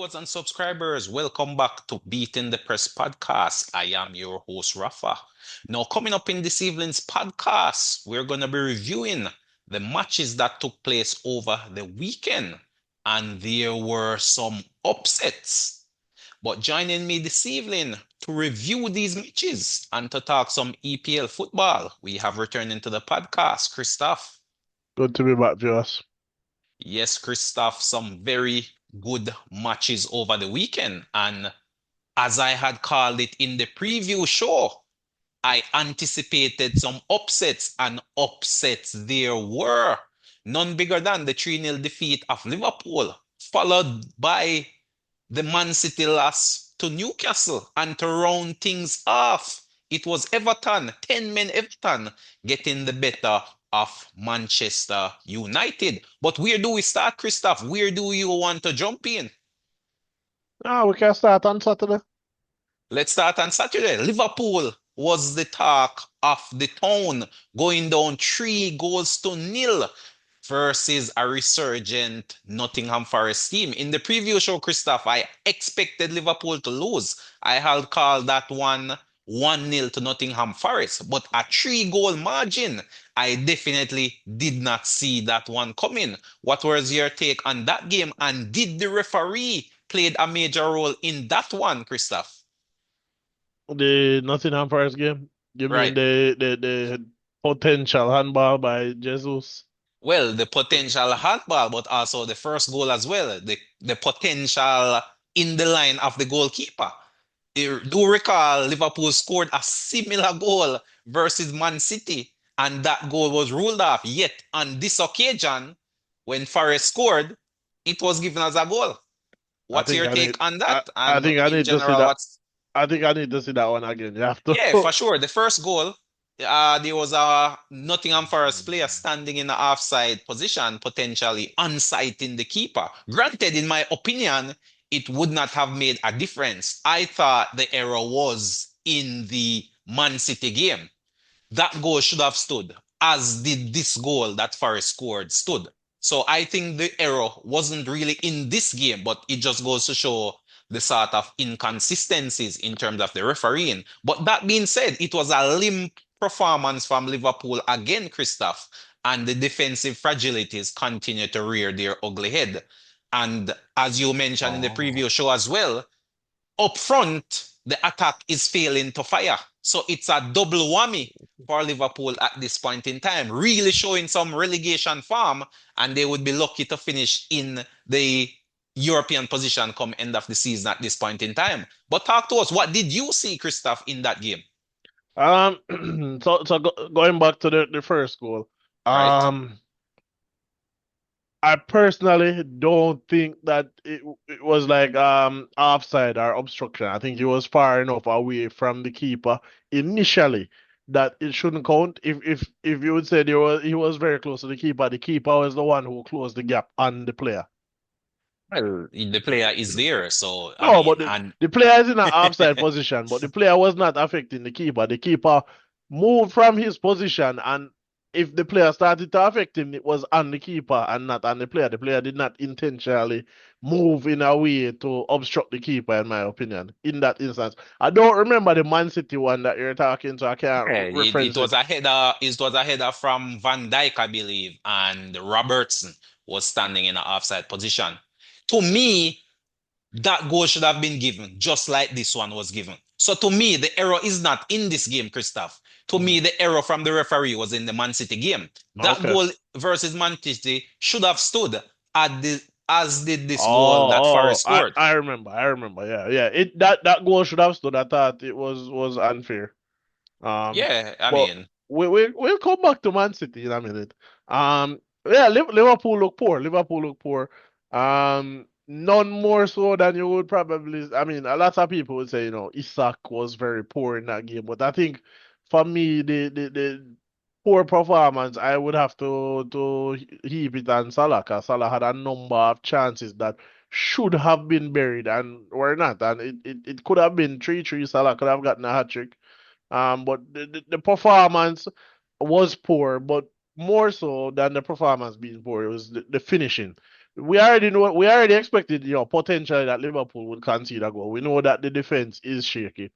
viewers and subscribers, welcome back to Beating the Press podcast. I am your host, Rafa. Now, coming up in this evening's podcast, we're going to be reviewing the matches that took place over the weekend, and there were some upsets. But joining me this evening to review these matches and to talk some EPL football, we have returning to the podcast, Christoph. Good to be back, Josh. Yes, Christoph, some very good matches over the weekend. And as I had called it in the preview show, I anticipated some upsets, and upsets there were. None bigger than the 3-0 defeat of Liverpool, followed by the Man City loss to Newcastle. And to round things off, it was Everton, 10 men Everton, getting the better of Manchester United. But where do we start, Christoph? Where do you want to jump in? We can start on Saturday. Let's start on Saturday. Liverpool was the talk of the town, going down 3 goals to nil versus a resurgent Nottingham Forest team. In the preview show, Christoph, I expected Liverpool to lose. I had called that one 1-0 to Nottingham Forest, but a 3 goal margin, I definitely did not see that one coming. What was your take on that game? And did the referee played a major role in that one, Christoph? The Nottingham Forest game. You mean Right. the potential handball by Jesus? Well, the potential handball, but also the first goal as well. The potential in the line of the goalkeeper. You do recall Liverpool scored a similar goal versus Man City, and that goal was ruled off. Yet on this occasion, when Forest scored, it was given as a goal. I What's think your I take need. on I, that? I And think I in need to see general, that. what's I think I need to see that one again. You have to. yeah, for sure. The first goal, there was a Nottingham Forest player standing in the offside position, potentially unsighting the keeper. Granted, in my opinion, it would not have made a difference. I thought the error was in the Man City game. That goal should have stood, as did this goal that Forest scored stood. So I think the error wasn't really in this game, but it just goes to show the sort of inconsistencies in terms of the refereeing. But that being said, it was a limp performance from Liverpool again, Christoph, and the defensive fragilities continue to rear their ugly head. And as you mentioned in the Oh. previous show as well, up front, the attack is failing to fire. So it's a double whammy for Liverpool at this point in time, really showing some relegation form, and they would be lucky to finish in the European position come end of the season at this point in time. But talk to us, what did you see, Christoph, in that game? Um. Going back to the first goal. Right? Um. I personally don't think that it was like offside or obstruction. I think he was far enough away from the keeper initially that it shouldn't count. If you would say he was very close to the keeper was the one who closed the gap on the player. Well, the player is there, so I No, but mean, the, and the player is in an offside position, but the player was not affecting the keeper. The keeper moved from his position, and if the player started to affect him, it was on the keeper and not on the player. The player did not intentionally move in a way to obstruct the keeper, in my opinion, in that instance. I don't remember the Man City one that you're talking, so I can't yeah, it reference was it. a header. It was a header from Van Dijk, I believe, and Robertson was standing in an offside position. To me, that goal should have been given, just like this one was given. So to me, the error is not in this game, Christoph. To Mhm. me, the error from the referee was in the Man City game. That Okay. goal versus Man City should have stood at the, as did this goal that Oh, Forest scored. I remember. I remember. Yeah, yeah. That goal should have stood. I thought it was unfair. Um, Yeah, I but mean, we'll come back to Man City in a minute. Yeah, Liverpool look poor. Liverpool look poor. None more so than you would probably. I mean, a lot of people would say, Isak was very poor in that game, but I think for me, the poor performance, I would have to heap it on Salah, because Salah had a number of chances that should have been buried and were not, and it could have been 3-3. Salah could have gotten a hat trick. But the performance was poor, but more so than the performance being poor, it was the finishing. we already expected, potentially that Liverpool would concede a goal. We know that the defense is shaky,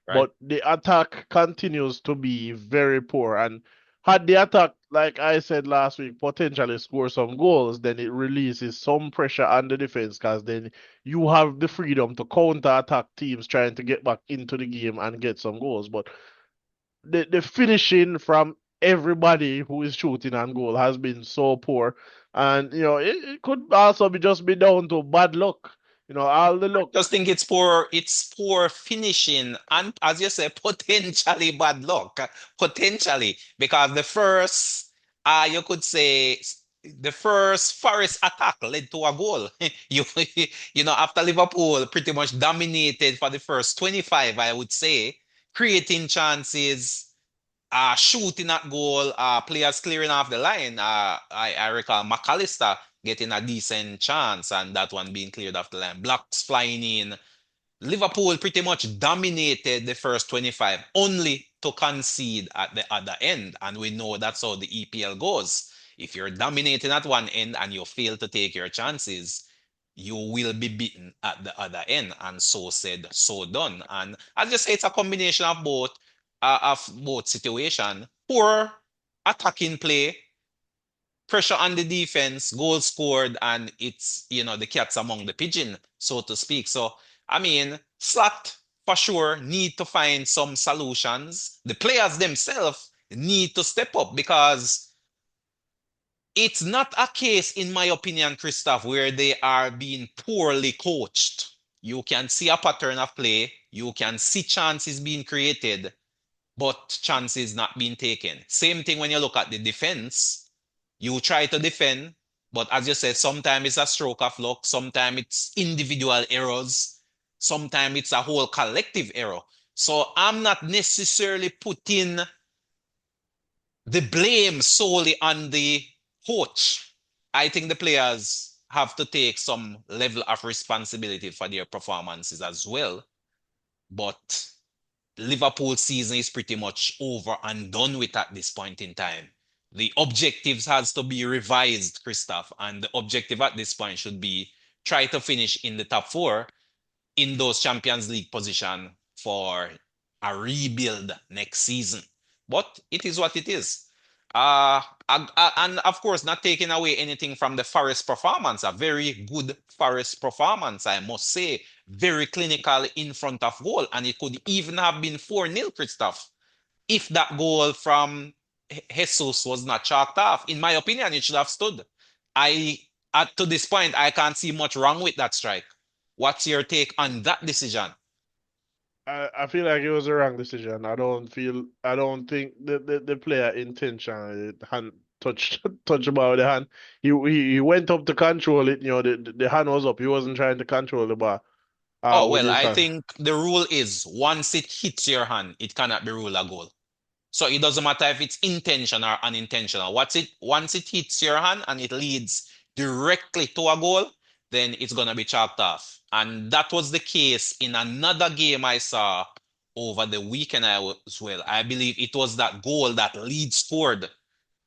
right? but the attack continues to be very poor. And had the attack, like I said last week, potentially score some goals, then it releases some pressure on the defense because then you have the freedom to counter attack teams trying to get back into the game and get some goals. But the finishing from everybody who is shooting on goal has been so poor. And it could also be just be down to bad luck. All the luck. Just think it's poor finishing and as you say, potentially bad luck. Potentially. Because you could say the first Forest attack led to a goal. You after Liverpool pretty much dominated for the first 25, I would say, creating chances, shooting at goal, players clearing off the line. I recall McAllister getting a decent chance and that one being cleared off the line. Blocks flying in. Liverpool pretty much dominated the first 25, only to concede at the other end. And we know that's how the EPL goes. If you're dominating at one end and you fail to take your chances, you will be beaten at the other end. And so said, so done. And as you say, it's a combination of both situation. Poor attacking play, pressure on the defense, goal scored, and it's the cat's among the pigeon, so to speak. So, I mean, Slot for sure need to find some solutions. The players themselves need to step up because it's not a case, in my opinion, Christoph, where they are being poorly coached. You can see a pattern of play, you can see chances being created, but chances not being taken. Same thing when you look at the defense. You try to defend, but as you said, sometimes it's a stroke of luck, sometimes it's individual errors, sometimes it's a whole collective error. So I'm not necessarily putting the blame solely on the coach. I think the players have to take some level of responsibility for their performances as well. But Liverpool season is pretty much over and done with at this point in time. The objectives has to be revised, Christoph, and the objective at this point should be try to finish in the top four in those Champions League position for a rebuild next season. But it is what it is. And of course, not taking away anything from the Forest performance, a very good Forest performance, I must say. Very clinical in front of goal, and it could even have been 4-0, Christoph, if that goal from Jesus was not chalked off. In my opinion, it should have stood. I, to this point, I can't see much wrong with that strike. What's your take on that decision? I feel like it was a wrong decision. I don't think the player intentionally hand touch about the hand. He went up to control it. The hand was up. He wasn't trying to control the ball Oh, with well, his I hand. think the rule is once it hits your hand, it cannot be ruled a goal. So it doesn't matter if it's intentional or unintentional. Once it hits your hand and it leads directly to a goal, then it's gonna be chalked off. And that was the case in another game I saw over the weekend as well. I believe it was that goal that Leeds scored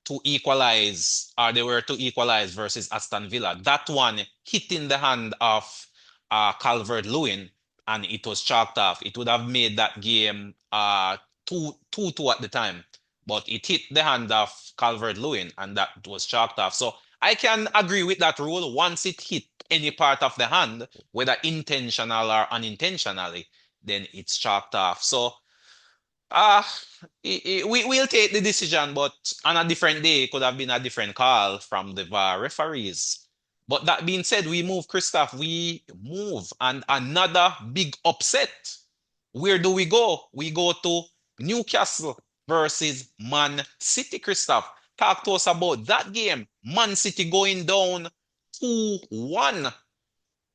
to equalize, or they were to equalize versus Aston Villa. That one hit in the hand of Calvert-Lewin, and it was chalked off. It would have made that game 2-2 at the time, but it hit the hand of Calvert-Lewin, and that was chalked off. So I can agree with that rule. Once it hit any part of the hand, whether intentional or unintentionally, then it's chalked off. So uh, we'll take the decision, but on a different day, it could have been a different call from the VAR referees. But that being said, we move, Christoph, we move. And another big upset. Where do we go? We go to Newcastle versus Man City, Christoph. Talk to us about that game. Man City going down 2-1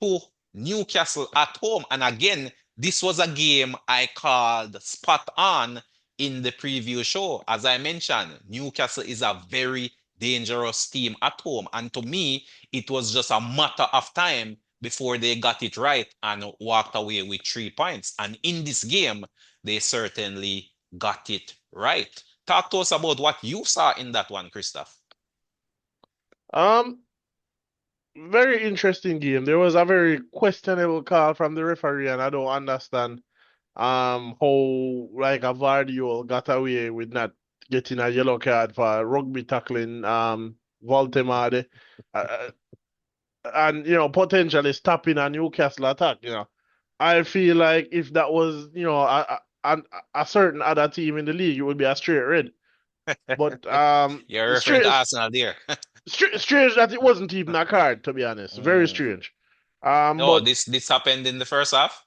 to Newcastle at home. And again, this was a game I called spot on in the preview show. As I mentioned, Newcastle is a very dangerous team at home. And to me, it was just a matter of time before they got it right and walked away with 3 points. And in this game, they certainly got it right. Talk to us about what you saw in that one, Christoph. Um, very interesting game. There was a very questionable call from the referee, and I don't understand how like a Vardio got away with not getting a yellow card for rugby tackling Voldemade. Uh, and potentially stopping a Newcastle attack. I feel like if that was a certain other team in the league, it would be a straight red. But You're it's referring to strange, Arsenal there. strange that it wasn't even a card, to be honest. Very Mm. strange. Oh, But this happened in the first half.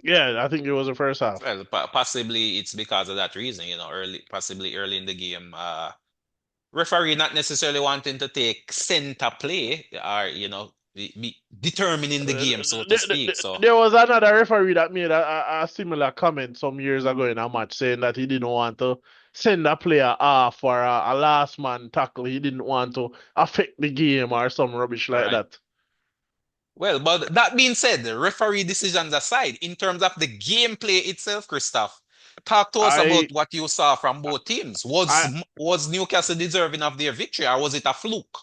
yeah, I think it was the first half. Well, possibly it's because of that reason, possibly early in the game. Referee not necessarily wanting to take center play or, be determining the game, so to speak. So, There was another referee that made a similar comment some years ago in a match saying that he didn't want to send a player off for a last man tackle. He didn't want to affect the game or some rubbish like right. that. Well, but that being said, the referee decisions aside, in terms of the gameplay itself, Christoph, talk to us about I what you saw from both teams. Was I was Newcastle deserving of their victory, or was it a fluke?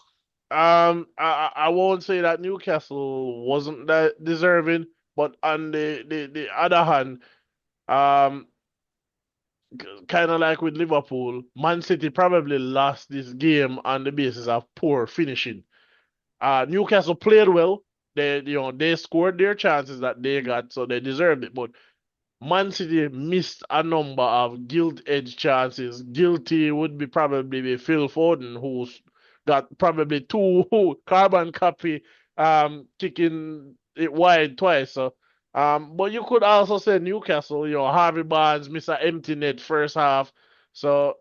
I won't say that Newcastle wasn't that deserving, but on the other hand, um kind of like with Liverpool, Man City probably lost this game on the basis of poor finishing. Newcastle played well. They scored their chances that they got, so they deserved it. But Man City missed a number of gilt-edged chances. Guilty would be probably be Phil Foden, who's got probably two carbon copy kicking it wide twice. So, but you could also say Newcastle, Harvey Barnes missed an empty net first half. So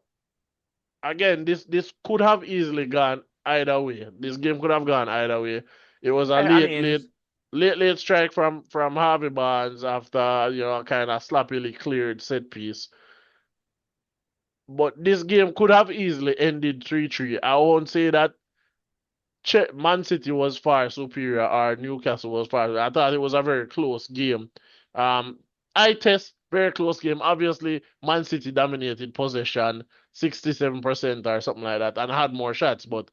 again, this could have easily gone either way. This game could have gone either way. It was a I mean, late strike from Harvey Barnes after kind of sloppily cleared set piece. But this game could have easily ended 3-3. I won't say that Man City was far superior or Newcastle was far. I thought it was a very close game. Um, I test very close game. Obviously, Man City dominated possession, 67% or something like that, and had more shots. But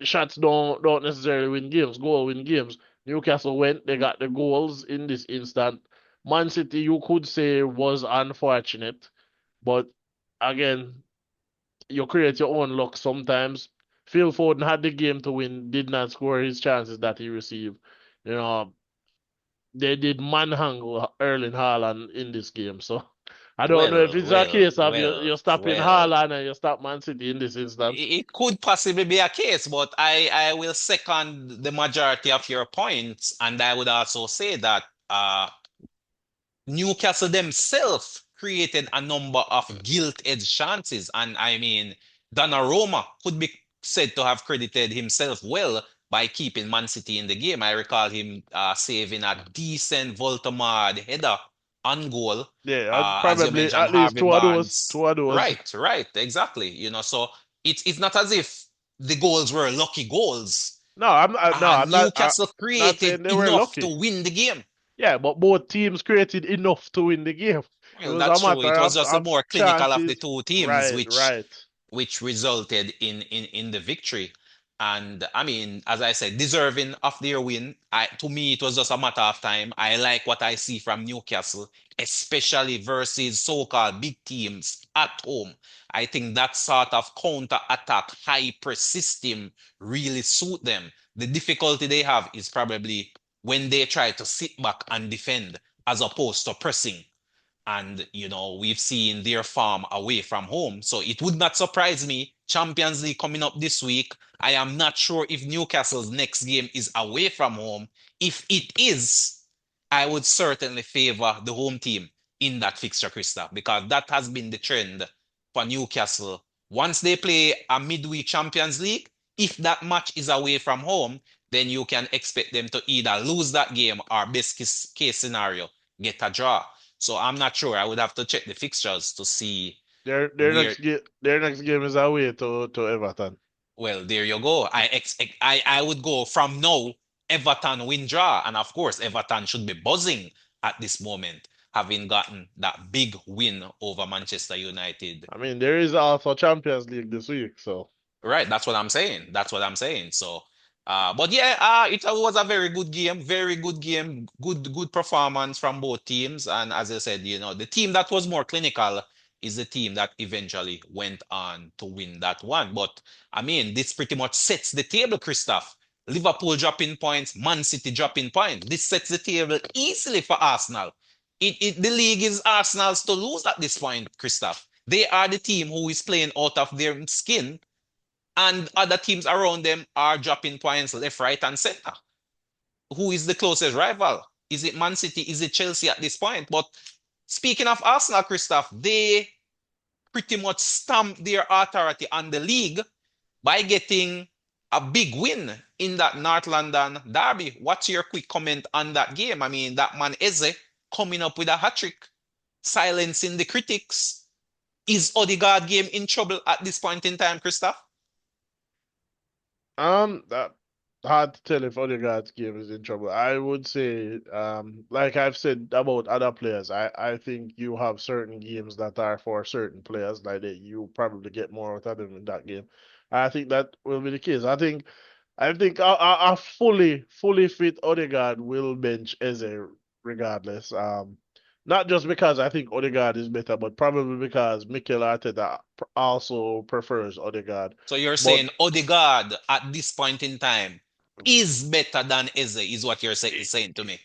shots don't necessarily win games. Goal win games. Newcastle went. They got the goals in this instant. Man City, you could say, was unfortunate, but again, you create your own luck sometimes. Phil Foden had the game to win, did not score his chances that he received. You know, they did manhandle Erling Haaland in this game. So I don't know if well, it's a well, case of well, you're stopping well. Haaland and you stop Man City in this instance. It could possibly be a case, but I will second the majority of your points, and I would also say that Newcastle themselves created a number of gilt-edged chances, and I mean Donnarumma could be said to have credited himself well by keeping Man City in the game. I recall him saving a decent Voltemade header on goal. Yeah, As you probably mentioned, at least Harvey two of those, Barnes. two of those. Right, exactly. So it's not as if the goals were lucky goals. No, I'm Newcastle not created saying they were enough to lucky. win the game. Yeah, but both teams created enough to win the game. It Well, was a that's true. matter It was just the of more clinical of the chances. two teams, Right, which right. which resulted in the victory. And I mean, as I said, deserving of their win. To me, it was just a matter of time. I like what I see from Newcastle, especially versus so-called big teams at home. I think that sort of counter-attack, high-press system really suit them. The difficulty they have is probably when they try to sit back and defend as opposed to pressing. And, we've seen their form away from home. So it would not surprise me. Champions League coming up this week. I am not sure if Newcastle's next game is away from home. If it is, I would certainly favor the home team in that fixture, Krista, because that has been the trend for Newcastle. Once they play a midweek Champions League, if that match is away from home, then you can expect them to either lose that game or best case scenario, get a draw. So I'm not sure. I would have to check the fixtures to see where. Their next game is away to Everton. Well, there you go. I expect I would go from now. Everton win draw, and of course, Everton should be buzzing at this moment, having gotten that big win over Manchester United. I mean, there is also Champions League this week, so Right, that's what I'm saying. That's what I'm saying. So But yeah, it was a very good game, good performance from both teams. And as I said, the team that was more clinical is the team that eventually went on to win that one. But I mean, this pretty much sets the table, Christoph. Liverpool dropping points, Man City dropping points. This sets the table easily for Arsenal. The league is Arsenal's to lose at this point, Christoph. They are the team who is playing out of their skin and other teams around them are dropping points left, right, and center. Who is the closest rival? Is it Man City? Is it Chelsea at this point? But speaking of Arsenal, Christoph, they pretty much stamped their authority on the league by getting a big win in that North London derby. What's your quick comment on that game? I mean, that man Eze coming up with a hat trick, silencing the critics. Is Odegaard game in trouble at this point in time, Christoph? That hard to tell if Odegaard's game is in trouble. I would say, like I've said about other players, I think you have certain games that are for certain players, like that you probably get more out of them in that game. I think that will be the case. I think a fully fit Odegaard will bench Eze regardless. Not just because I think Odegaard is better, but probably because Mikel Arteta also prefers Odegaard. So you're But saying Odegaard at this point in time is better than Eze, is what you're saying to me.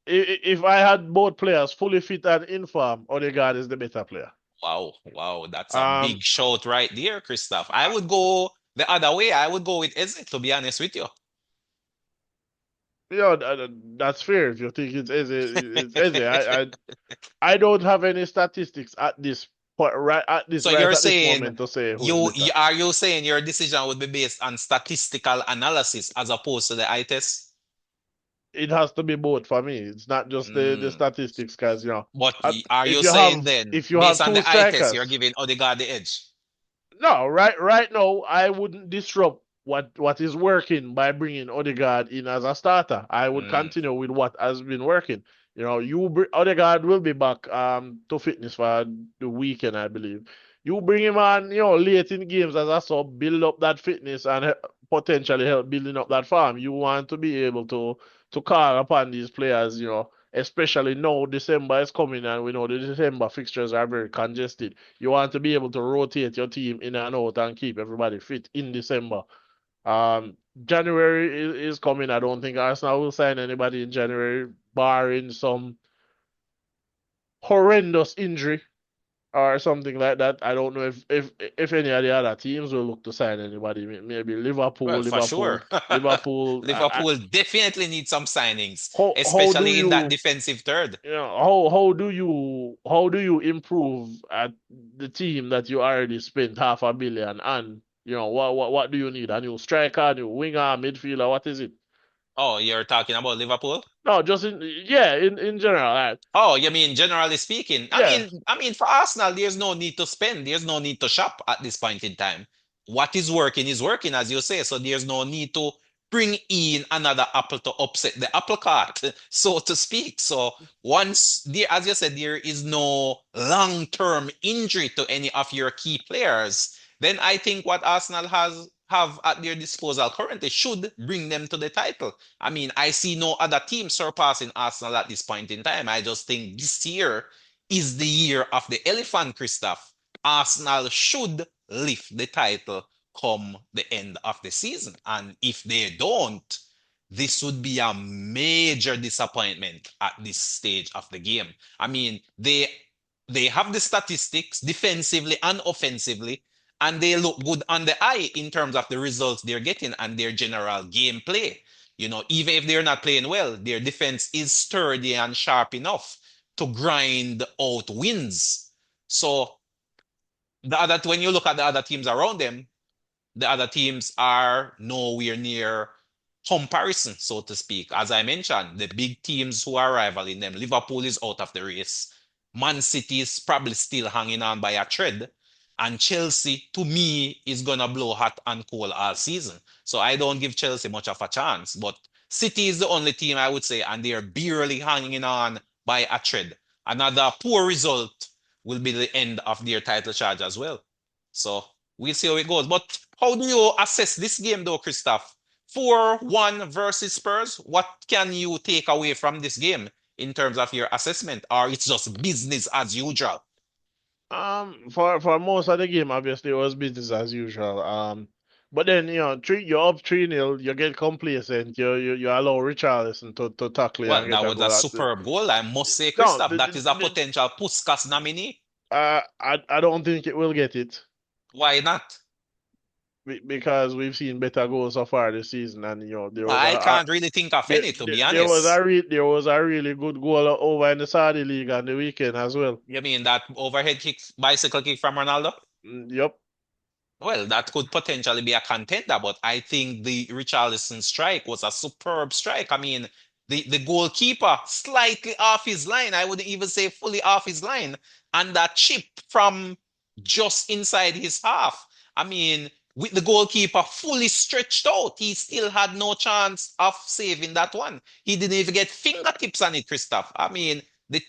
if I had both players fully fit and in form, Odegaard is the better player. Wow, wow, that's a Um, big shout right there, Christoph. I would go the other way. I would go with Eze, to be honest with you. yeah, that's fair. If you think it's Eze. I don't have any statistics at this point, So right you're at this saying moment to say who's better. are you saying your decision would be based on statistical analysis as opposed to the eye test? It has to be both for me. It's not just the Mm. statistics, because But at, are if you you saying have then, if you based have on two the eye test, you're strikers. giving Odegaard the edge? No, right now, I wouldn't disrupt what is working by bringing Odegaard in as a starter. I would Mm. continue with what has been working. Odegaard will be back to fitness for the weekend, I believe. You bring him on, late in games as a sub, build up that fitness and potentially help building up that farm. You want to be able to call upon these players, especially now December is coming and we know the December fixtures are very congested. You want to be able to rotate your team in and out and keep everybody fit in December. January is coming. I don't think Arsenal will sign anybody in January, barring some horrendous injury or something like that. I don't know if any of the other teams will look to sign anybody. Maybe Well, Liverpool, for sure. Liverpool. Liverpool definitely needs some signings, How do especially in that you defensive third. how do you improve at the team that you already spent $500 million on? What do you need? A new striker, a new winger, midfielder? What is it? Oh, you're talking about Liverpool? No, just in general. Oh, you mean generally speaking? I Yeah. mean, I mean for Arsenal, there's no need to spend. There's no need to shop at this point in time. What is working, as you say. So there's no need to bring in another apple to upset the apple cart, so to speak. So once there, as you said, there is no long-term injury to any of your key players, then I think what Arsenal has have at their disposal currently should bring them to the title. I mean, I see no other team surpassing Arsenal at this point in time. I just think this year is the year of the elephant, Christoph. Arsenal should lift the title come the end of the season. And if they don't, this would be a major disappointment at this stage of the game. I mean, they have the statistics defensively and offensively, and they look good on the eye in terms of the results they're getting and their general gameplay. Even if they're not playing well, their defense is sturdy and sharp enough to grind out wins. So when you look at the other teams around them, the other teams are nowhere near comparison, so to speak. As I mentioned, the big teams who are rivaling them, Liverpool is out of the race. Man City is probably still hanging on by a thread. And Chelsea, to me, is going to blow hot and cold all season. So I don't give Chelsea much of a chance. But City is the only team I would say, and they're barely hanging on by a thread. Another poor result will be the end of their title charge as well. So We'll see how it goes. But how do you assess this game though, Christoph? 4-1 versus Spurs. What can you take away from this game in terms of your assessment? Or it's just business as usual? For most of the game, obviously it was business as usual. But then you're up 3-0, you get complacent, you allow Richarlison to tackle you Well, and get that a was a goal at the superb goal, I must say, no, Christoph. That is a potential Puskas nominee. I don't think it will get it Why not? because we've seen better goals so far this season, and there was I can't really think of any, to be honest. there was a really good goal over in the Saudi league on the weekend as well. You mean that overhead kick, bicycle kick from Ronaldo? Yep. Well, that could potentially be a contender, but I think the Richarlison strike was a superb strike. I mean, the goalkeeper slightly off his line. I wouldn't even say fully off his line. And that chip from just inside his half. I mean, with the goalkeeper fully stretched out, he still had no chance of saving that one. He didn't even get fingertips on it, Christoph. I mean,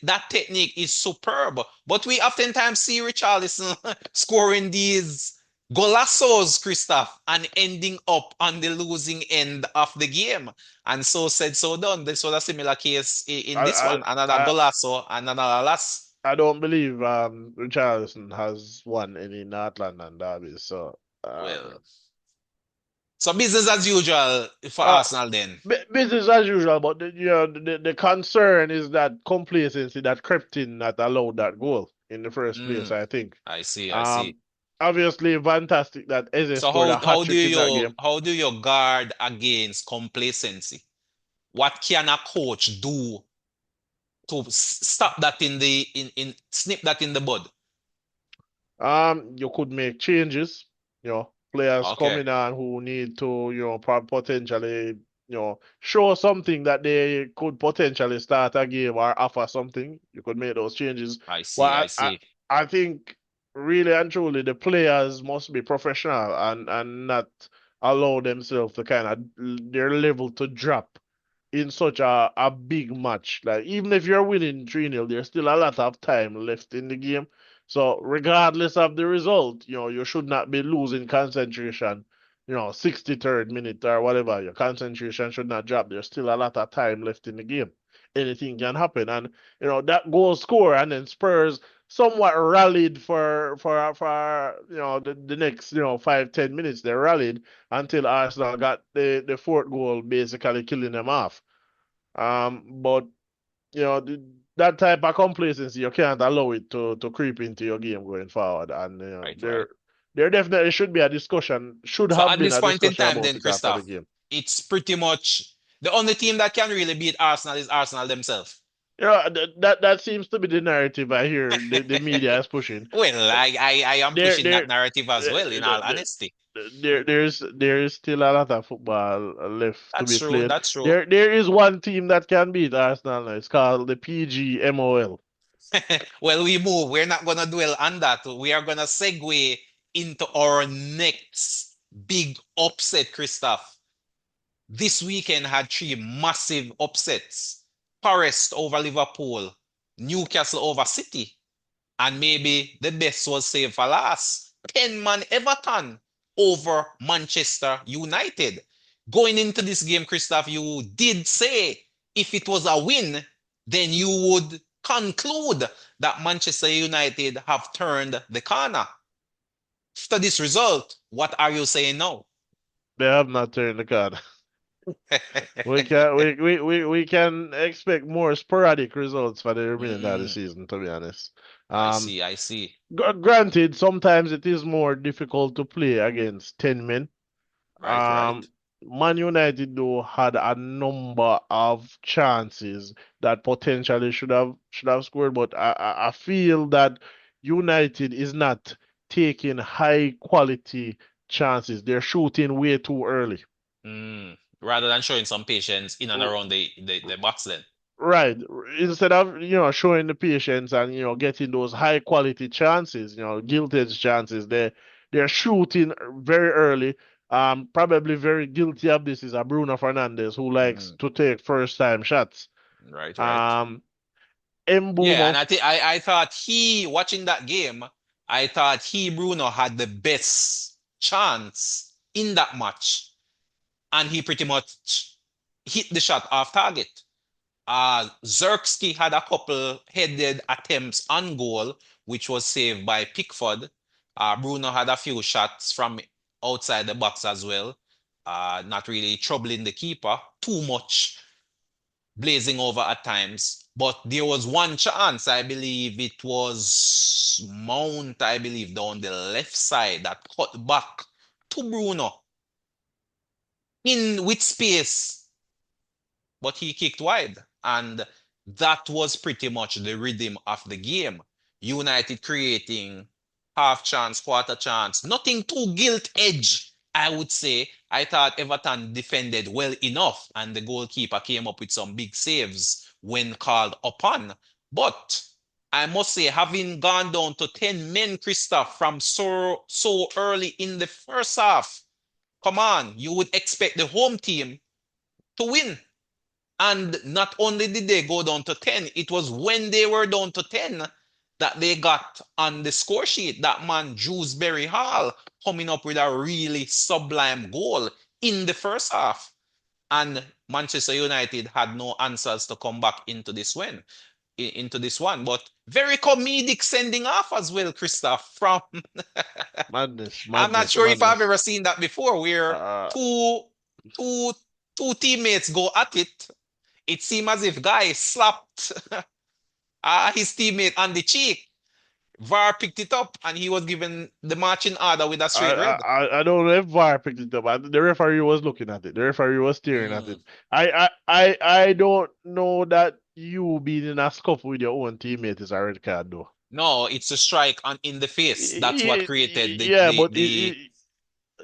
that technique is superb. But we oftentimes see Richarlison scoring these golazos, Christoph, and ending up on the losing end of the game. And so said, so done. This was a similar case in this I one. Another I golazo and another loss. I don't believe Richarlison has won any North London derbies, so Well, so business as usual for uh Arsenal then. business as usual. But the concern is that complacency that crept in that allowed that goal in the first place. Mm, I think. I see, I see. Um, Obviously fantastic that Eze So scored a hat how do trick in that you game. how do you guard against complacency? What can a coach do to stop that in snip that in the bud? You could make changes, players Okay, coming on who need to, potentially, show something that they could potentially start a game or offer something. You could make those changes. I see, I But see. I think really and truly the players must be professional and not allow themselves to kind of their level to drop in such a big match. Like even if you're winning 3-0, there's still a lot of time left in the game. So regardless of the result, you should not be losing concentration. 63rd minute or whatever, your concentration should not drop. There's still a lot of time left in the game. Anything can happen. And that goal score and then Spurs somewhat rallied for the next 5-10 minutes. They rallied until Arsenal got the fourth goal basically killing them off. But that type of complacency, you can't allow it to creep into your game going forward. And Right, right. there definitely should be a discussion, should So have at been this a point in discussion time, about then, it after the Christoph, game. it's pretty much the only team that can really beat Arsenal is Arsenal themselves. That seems to be the narrative I hear the media is pushing. Well, I am There pushing that there narrative as well, in all honesty. there's still a lot of football left to That's be true. played. That's true. There is one team that can beat Arsenal now. It's called the PGMOL. Well, we move. We're not gonna dwell on that. We are gonna segue into our next big upset, Christoph. This weekend had three massive upsets. Forest over Liverpool, Newcastle over City, and maybe the best was saved for last. 10-man Everton over Manchester United. Going into this game, Christoph, you did say if it was a win, then you would conclude that Manchester United have turned the corner. After this result, what are you saying now? They have not turned the card. We can expect more sporadic results for the remainder of the Mm, season, to be honest. I Um, see, I see. granted, sometimes it is more difficult to play against 10 men. Right, right. Man United though had a number of chances that potentially should have scored, but I feel that United is not taking high quality chances. They're shooting way too early. Mm. Rather than showing some patience in and around the box then. Right. Instead of, showing the patience and, getting those high quality chances, gilt edge chances, they're shooting very early. Probably very guilty of this is a Bruno Fernandes who likes Mm. to take first time shots. Right, right. Um, Yeah, and Mbumo, I think I thought he watching that game, I thought Bruno had the best chance in that match, and he pretty much hit the shot off target. Zerkski had a couple headed attempts on goal, which was saved by Pickford. Bruno had a few shots from outside the box as well, not really troubling the keeper too much, blazing over at times. But there was one chance, I believe it was Mount, I believe, down the left side that cut back to Bruno in with space, but he kicked wide. And that was pretty much the rhythm of the game. United creating half chance, quarter chance, nothing too gilt edge, I would say. I thought Everton defended well enough, and the goalkeeper came up with some big saves when called upon. But I must say, having gone down to 10 men, Christoph, from so early in the first half, come on, you would expect the home team to win. And not only did they go down to 10, it was when they were down to 10 that they got on the score sheet. That man, Dewsbury Hall, coming up with a really sublime goal in the first half. And Manchester United had no answers to come back into this into this one. But very comedic sending off as well, Christoph, from Madness, I'm not madness, sure if I've madness. ever seen that before, where Uh, two two two teammates go at it. It seemed as if Guy slapped his teammate on the cheek. VAR picked it up and he was given the marching order with a I, straight I red. I don't know if VAR picked it up. The referee was looking at it. The referee was staring at Mm. it. I don't know that you being in a scuffle with your own teammate is a red card though. No, it's a strike on in the face. That's what created Yeah, but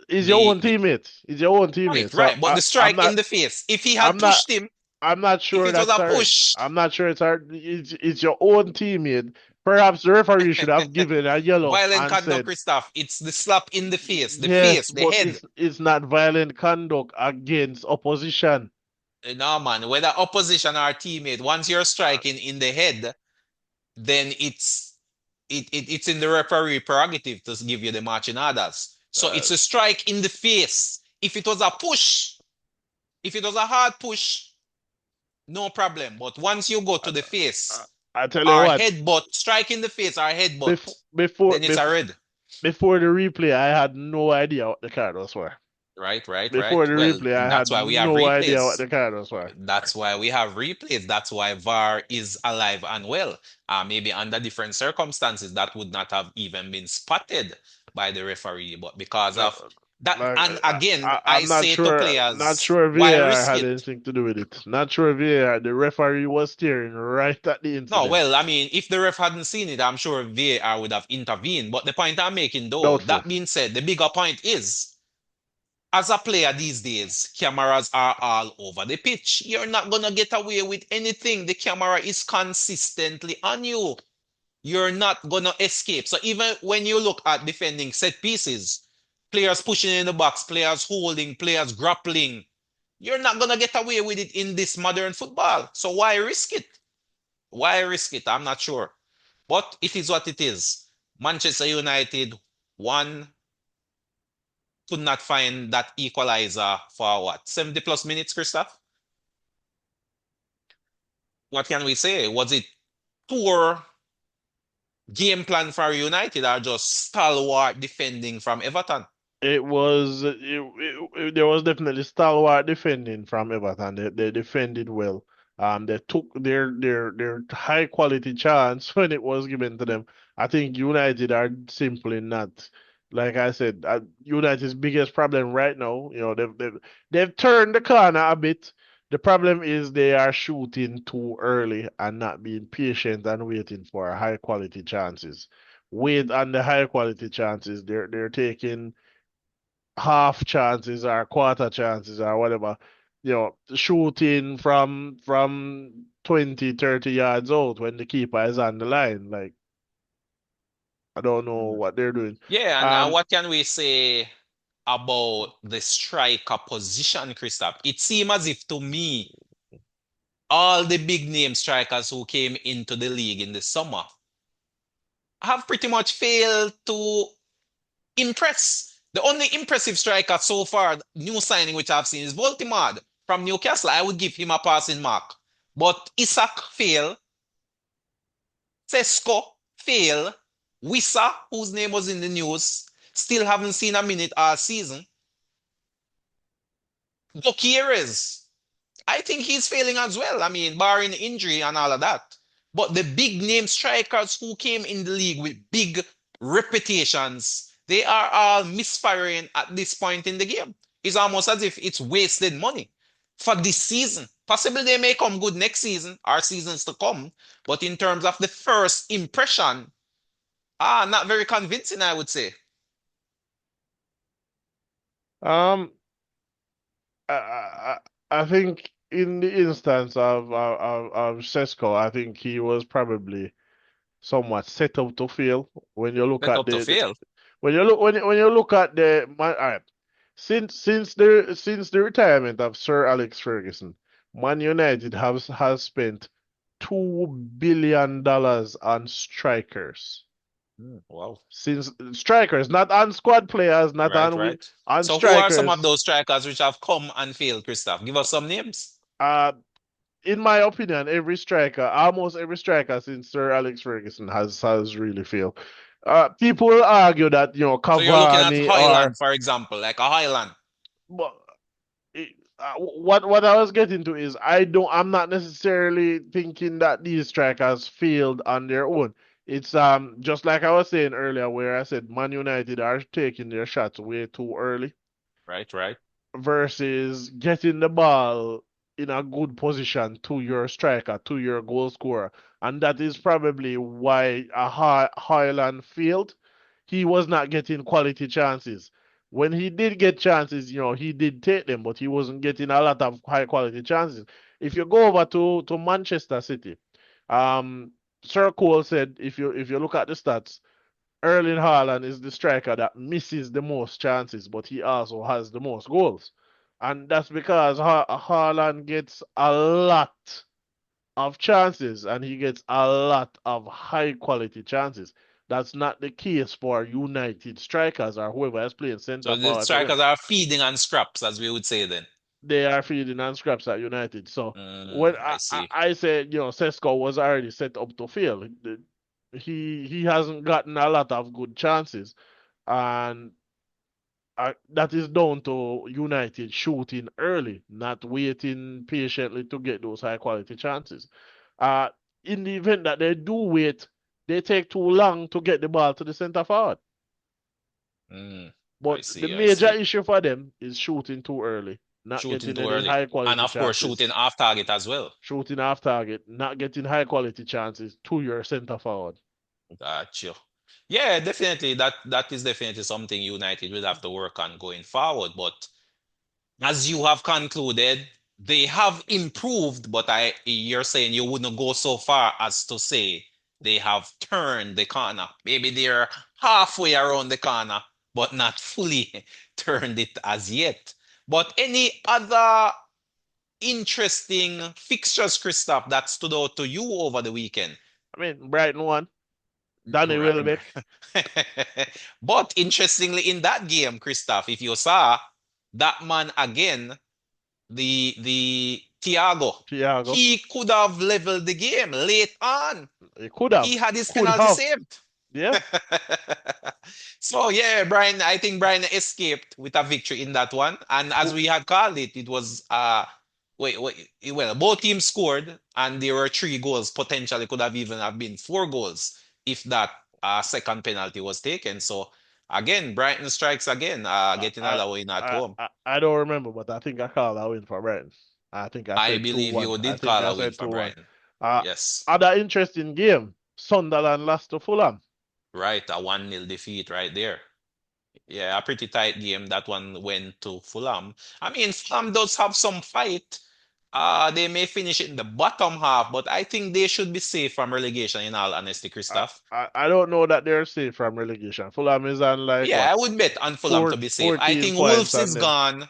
it's your own the teammate. It's your own right, teammate. So right. But the I'm strike not in the face. If he had I'm not pushed him, I'm not if sure it was that's a hard. push, I'm not sure it's hard. It's your own teammate. Perhaps the referee should have given a yellow violent and conduct, said, Christoph. It's the slap in the yes, face, the but head. it's not violent conduct against opposition. No, man. Whether opposition or teammate, once you're Uh, striking in the head, then it's in the referee prerogative to give you the marching orders. So uh, it's a strike in the face. If it was a push, if it was a hard push, no problem. But once you go to the uh, face I tell you or what, headbutt, strike in the face or before headbutt, before then it's a before red. before the replay, I had no idea what the card was for. Right, right, right. Before the Well, replay, I that's had why we have no idea what replays. the card was for. That's why we have replays. That's why VAR is alive and well. Maybe under different circumstances, that would not have even been spotted by the referee. But because Uh, of that, like and again, I'm I say to not players, sure why VAR risk had it? anything to do with it. Not sure VAR. The referee was staring right at the No, incident. well, I mean, if the ref hadn't seen it, I'm sure VAR would have intervened. But the point I'm making, though, Doubtful. that being said, the bigger point is, as a player these days, cameras are all over the pitch. You're not gonna get away with anything. The camera is consistently on you. You're not gonna escape. So even when you look at defending set pieces, players pushing in the box, players holding, players grappling, you're not gonna get away with it in this modern football. So why risk it? Why risk it? I'm not sure. But it is what it is. Manchester United won, could not find that equalizer for what? 70 plus minutes, Christoph? What can we say? Was it poor game plan for United or just stalwart defending from Everton? There was definitely stalwart defending from Everton. They defended well. They took their high quality chance when it was given to them. I think United are simply not, like I said, United's biggest problem right now. They've turned the corner a bit. The problem is they are shooting too early and not being patient and waiting for high quality chances. Wait on the high quality chances. They're taking half chances or quarter chances or whatever, shooting from 20, 30 yards out when the keeper is on the line. Like, I don't know what they're doing. Yeah, and Um, what can we say about the striker position, Christoph? It seemed as if to me, all the big name strikers who came into the league in the summer have pretty much failed to impress. The only impressive striker so far, new signing which I've seen is Baltimore from Newcastle. I would give him a passing mark. But Isak fail, Sesko fail, Wissa, whose name was in the news, still haven't seen a minute all season. Gokieres, I think he's failing as well. I mean, barring injury and all of that. But the big name strikers who came in the league with big reputations, they are all misfiring at this point in the game. It's almost as if it's wasted money for this season. Possibly they may come good next season or seasons to come. But in terms of the first impression, not very convincing, I would say. Um, I think in the instance of Sesko, I think he was probably somewhat set up to fail when you look Set at up to fail. when you look at the man, all right, since the retirement of Sir Alex Ferguson, Man United has spent $2 billion on strikers. Wow. Since strikers, not on squad players, not Right, on win, right. on So who are some of strikers. those strikers which have come and failed, Christoph? Give us some names. Uh, in my opinion, almost every striker since Sir Alex Ferguson has really failed. People will argue that So you're looking at Cavani or Highland, for example, like a Highland. but what I was getting to is I'm not necessarily thinking that these strikers failed on their own. It's just like I was saying earlier, where I said Man United are taking their shots way too early Right, right. versus getting the ball in a good position to your striker, to your goal scorer. And that is probably why Highland failed. He was not getting quality chances. When he did get chances, he did take them, but he wasn't getting a lot of high quality chances. If you go over to Manchester City, um, Sir Cole said if you look at the stats, Erling Haaland is the striker that misses the most chances, but he also has the most goals. And that's because Haaland gets a lot of chances and he gets a lot of high quality chances. That's not the case for United strikers or whoever is playing So centre the forward for them. strikers are feeding on scraps, as we would say then. They are feeding on scraps at United. So when I see. I said, Sesko was already set up to fail, he hasn't gotten a lot of good chances. And that is down to United shooting early, not waiting patiently to get those high quality chances. Uh, in the event that they do wait, they take too long to get the ball to the centre forward. Mm, I But the see. I major see. issue for them is shooting too early, not Shooting getting too any early. high And quality of course, chances, shooting off target as well. shooting off target, not getting high quality chances to your centre forward. Gotcha. Yeah, definitely. That is definitely something United will have to work on going forward. But as you have concluded, they have improved, but you're saying you wouldn't go so far as to say they have turned the corner. Maybe they're halfway around the corner, but not fully turned it as yet. But any other interesting fixtures, Christoph, that stood out to you over the weekend? I mean, Brighton won. Danny Welbeck, But interestingly, in that game, Christoph, if you saw that man again, the Thiago, Thiago. he could have leveled the game late on. He could have. He had his Could penalty have. saved. Yeah. So yeah, Brian, I think Brian escaped with a victory in that one. And as we had called it, it was well, both teams scored and there were three goals. Potentially could have even have been four goals if that second penalty was taken. So again, Brighton strikes again, I, getting I another win at home. I don't remember, but I think I called a win for Brighton. I think I I said believe 2-1. you I did think call I a win said for 2-1. Brighton. Uh, Yes. other interesting game. Sunderland lost to Fulham. Right, a 1-0 defeat right there. Yeah, a pretty tight game. That one went to Fulham. I mean, Fulham does have some fight. They may finish it in the bottom half, but I think they should be safe from relegation, in all honesty, Christoph. I don't know that they're safe from relegation. Fulham is on like Yeah, what I would bet on Fulham to be safe. I 14 think points Wolves on is them. gone,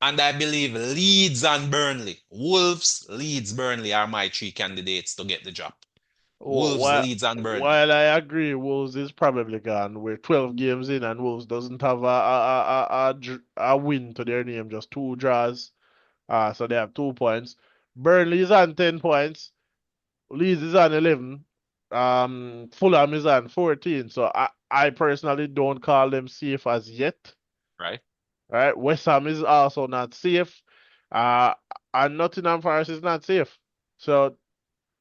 and I believe Leeds and Burnley. Wolves, Leeds, Burnley are my three candidates to get the job. Wolves, While Leeds, and Burnley. while I agree, Wolves is probably gone. We're 12 games in, and Wolves doesn't have a win to their name, just two draws. So they have 2 points. Burnley is on 10 points. Leeds is on 11. Fulham is on 14. So I personally don't call them safe as yet. Right? Right? West Ham is also not safe. Uh, and Nottingham Forest is not safe. So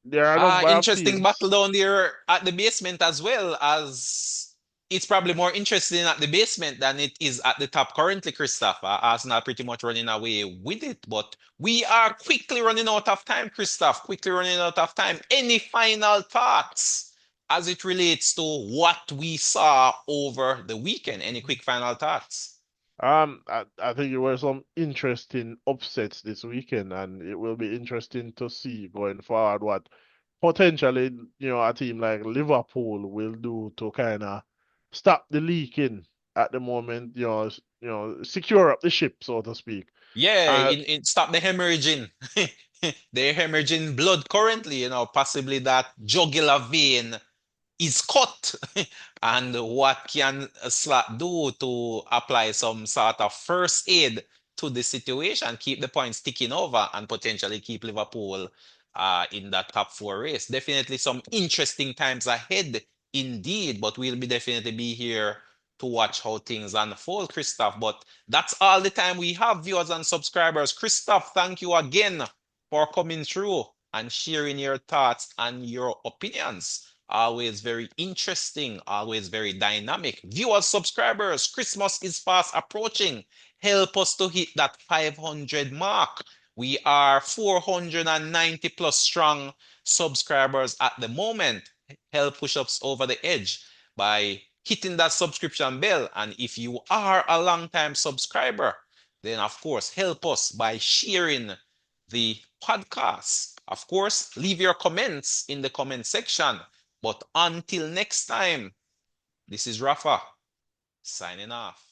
there are a number of Interesting battle teams. down there at the basement as well, as it's probably more interesting at the basement than it is at the top currently, Christoph. Arsenal pretty much running away with it, but we are quickly running out of time, Christoph. Quickly running out of time. Any final thoughts as it relates to what we saw over the weekend? Any quick final thoughts? I think there were some interesting upsets this weekend, and it will be interesting to see going forward what potentially, a team like Liverpool will do to kind of stop the leaking at the moment, secure up the ship, so to speak. Yeah, Uh, in stop the hemorrhaging. They're hemorrhaging blood currently, possibly that jugular vein is cut. And what can a slot do to apply some sort of first aid to the situation, keep the points ticking over, and potentially keep Liverpool in that top four race? Definitely some interesting times ahead indeed, but we'll be definitely be here to watch how things unfold, Christoph. But that's all the time we have, viewers and subscribers. Christoph, thank you again for coming through and sharing your thoughts and your opinions. Always very interesting, always very dynamic. Viewers, subscribers, Christmas is fast approaching. Help us to hit that 500 mark. We are 490 plus strong subscribers at the moment. Help push us over the edge by hitting that subscription bell. And if you are a long-time subscriber, then of course help us by sharing the podcast. Of course, leave your comments in the comment section. But until next time, this is Rafa signing off.